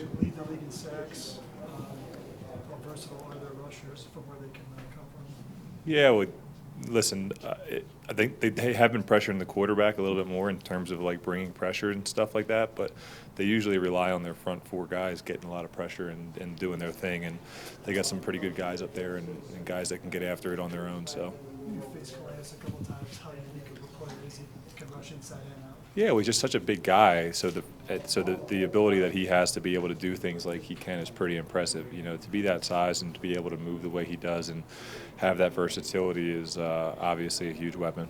They lead the league in sacks. How versatile are their rushers from where they can come from? Yeah, well, listen, I think they have been pressuring the quarterback a little bit more in terms of like bringing pressure and stuff like that, but they usually rely on their front four guys getting a lot of pressure and doing their thing, and they got some pretty good guys up there and guys that can get after it on their own. So. You faced Calais a couple times. How unique of a player is he? Can rush inside and out. Yeah, well, he's just such a big guy, so the ability that he has to be able to do things like he can is pretty impressive. You know, to be that size and to be able to move the way he does and have that versatility is obviously a huge weapon.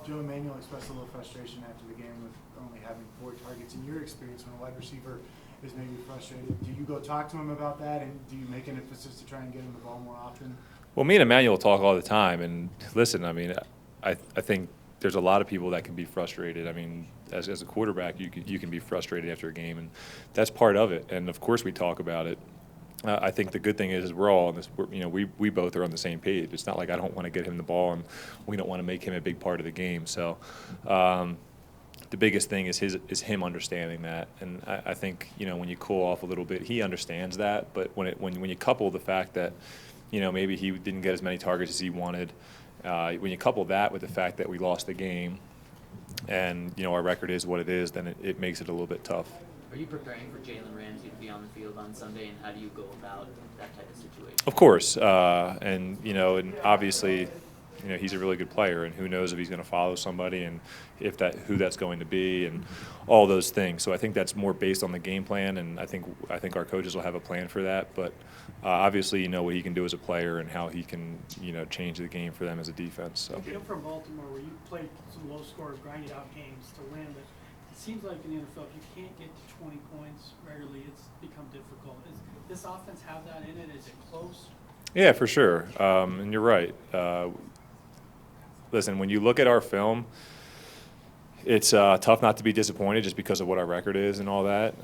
Joe Emmanuel expressed a little frustration after the game with only having 4 targets. In your experience, when a wide receiver is maybe frustrated, do you go talk to him about that, and do you make an emphasis to try and get him the ball more often? Well, me and Emmanuel talk all the time, and listen, I mean, I think there's a lot of people that can be frustrated. I mean, as a quarterback, you can be frustrated after a game, and that's part of it. And of course, we talk about it. I think the good thing is we're all on this. We both are on the same page. It's not like I don't want to get him the ball, and we don't want to make him a big part of the game. So. The biggest thing is him understanding that, and I think when you cool off a little bit, he understands that. But when you couple the fact that maybe he didn't get as many targets as he wanted, when you couple that with the fact that we lost the game, and our record is what it is, then it makes it a little bit tough. Are you preparing for Jalen Ramsey to be on the field on Sunday, and how do you go about that type of situation? Of course, and obviously. He's a really good player, and who knows if he's going to follow somebody and who that's going to be and all those things. So I think that's more based on the game plan, and I think our coaches will have a plan for that. But obviously, what he can do as a player and how he can change the game for them as a defense. So. You came from Baltimore, where you played some low scores, grinded out games to win, but it seems like in the NFL, if you can't get to 20 points regularly, it's become difficult. Does this offense have that in it? Is it close? Yeah, for sure, and you're right. Listen, when you look at our film, it's tough not to be disappointed just because of what our record is and all that.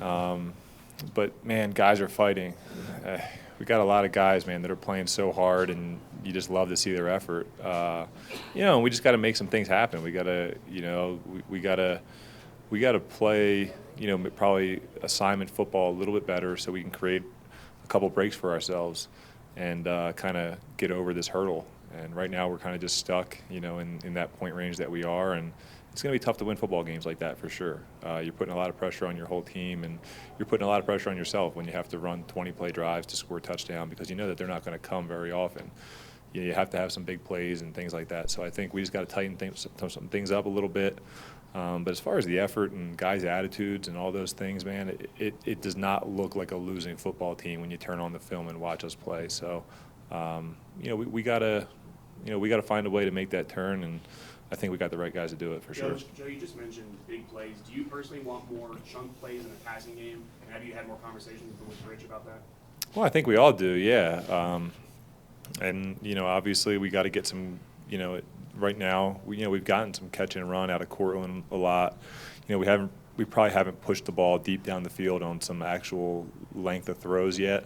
But, man, guys are fighting. We got a lot of guys, man, that are playing so hard, and you just love to see their effort. And we just got to make some things happen. We got to, we got to play, probably assignment football a little bit better so we can create a couple breaks for ourselves and kind of get over this hurdle. And right now we're kind of just stuck, in that point range that we are, and it's going to be tough to win football games like that for sure. You're putting a lot of pressure on your whole team, and you're putting a lot of pressure on yourself when you have to run 20-play drives to score a touchdown because you know that they're not going to come very often. You have to have some big plays and things like that. So I think we just got to tighten some things up a little bit. But as far as the effort and guys' attitudes and all those things, man, it does not look like a losing football team when you turn on the film and watch us play. So, we got to. We got to find a way to make that turn, and I think we got the right guys to do it for sure. Joe, you just mentioned big plays. Do you personally want more chunk plays in the passing game? And have you had more conversations with Rich about that? Well, I think we all do, yeah. And obviously we got to get some. Right now, we've gotten some catch and run out of Cortland a lot. We probably haven't pushed the ball deep down the field on some actual length of throws yet.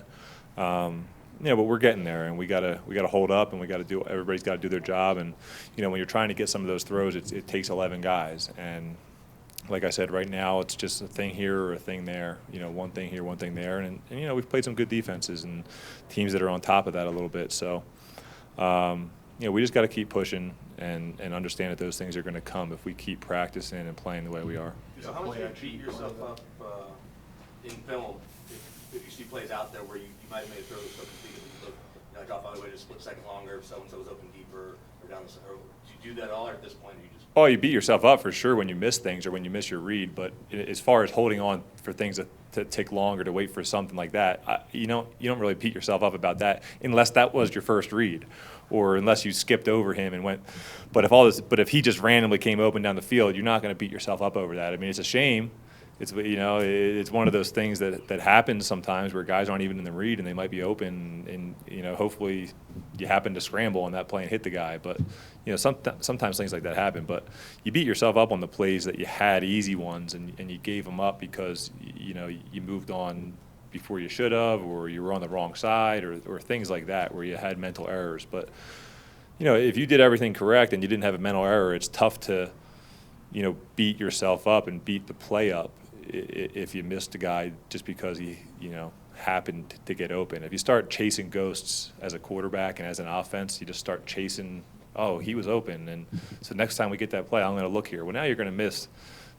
But we're getting there, and we gotta hold up, and everybody's got to do their job. And when you're trying to get some of those throws, it takes 11 guys. And like I said, right now it's just a thing here or a thing there. One thing here, one thing there. And we've played some good defenses and teams that are on top of that a little bit. So we just got to keep pushing and understand that those things are going to come if we keep practicing and playing the way we are. So how much do you beat yourself up in film if you see plays out there where you might have made a throw so complete and drop all the way to a split second longer if so-and-so was open deeper or down the center? Do you do that all, or at this point you just? Oh, you beat yourself up for sure when you miss things or when you miss your read. But as far as holding on for things that take longer to wait for something like that, you don't really beat yourself up about that unless that was your first read, or unless you skipped over him and went. But if he just randomly came open down the field, you're not going to beat yourself up over that. I mean, it's a shame. It's it's one of those things that happens sometimes where guys aren't even in the read and they might be open, and hopefully you happen to scramble on that play and hit the guy. But sometimes things like that happen. But you beat yourself up on the plays that you had easy ones and you gave them up because you moved on before you should have, or you were on the wrong side, or things like that where you had mental errors. But if you did everything correct and you didn't have a mental error, it's tough to beat yourself up and beat the play up if you missed a guy just because he, happened to get open. If you start chasing ghosts as a quarterback and as an offense, you just start chasing, oh, he was open. And so next time we get that play, I'm going to look here. Well, now you're going to miss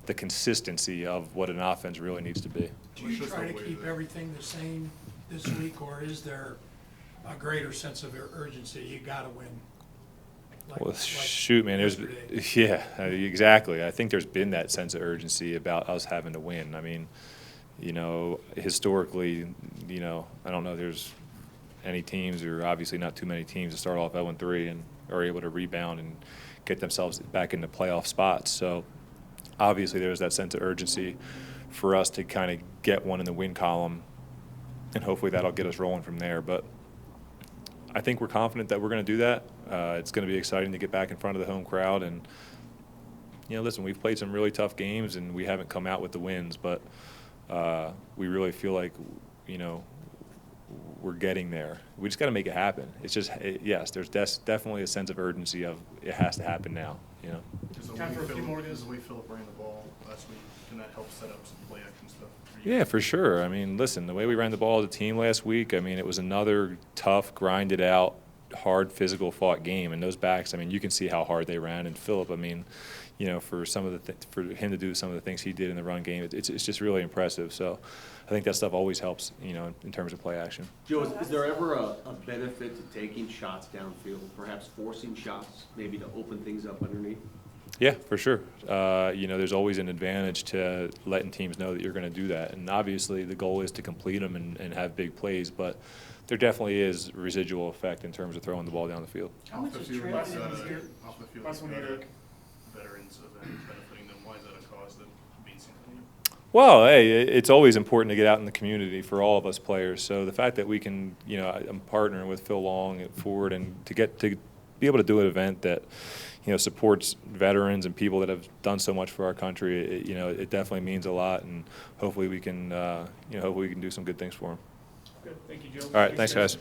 the consistency of what an offense really needs to be. Do you try to keep everything the same this week, or is there a greater sense of urgency? You got to win. Well, shoot, man, yesterday? Exactly. I think there's been that sense of urgency about us having to win. I mean, historically, I don't know if there's any teams, or obviously not too many teams, to start off 0-3 and are able to rebound and get themselves back into playoff spots. So obviously there's that sense of urgency for us to kind of get one in the win column, and hopefully that'll get us rolling from there. But I think we're confident that we're going to do that. It's going to be exciting to get back in front of the home crowd. And, listen, we've played some really tough games and we haven't come out with the wins, but we really feel like, we're getting there. We just got to make it happen. It's just, yes, there's definitely a sense of urgency of it has to happen now, Time for a few more guys. The way Philip ran the ball last week, can that help set up some play action stuff for you? Yeah, for sure. I mean, listen, the way we ran the ball as a team last week, I mean, it was another tough, grinded out, hard, physical fought game. And those backs, I mean, you can see how hard they ran. And Philip, I mean, for for him to do some of the things he did in the run game, it's just really impressive. So I think that stuff always helps, in terms of play action. Joe, is there ever a benefit to taking shots downfield, perhaps forcing shots, maybe to open things up underneath? Yeah, for sure. There's always an advantage to letting teams know that you're going to do that. And obviously the goal is to complete them and have big plays, but there definitely is residual effect in terms of throwing the ball down the field. How much is training Last in one this year? off the field, Last one got here. a veterans event benefiting them. Why is that a cause that means something to you? Well, hey, it's always important to get out in the community for all of us players. So the fact that we can, I'm partnering with Phil Long at Ford, and to be able to do an event that, supports veterans and people that have done so much for our country, it definitely means a lot, and hopefully we can do some good things for them. Good, thank you, Joe. All right, thanks, guys.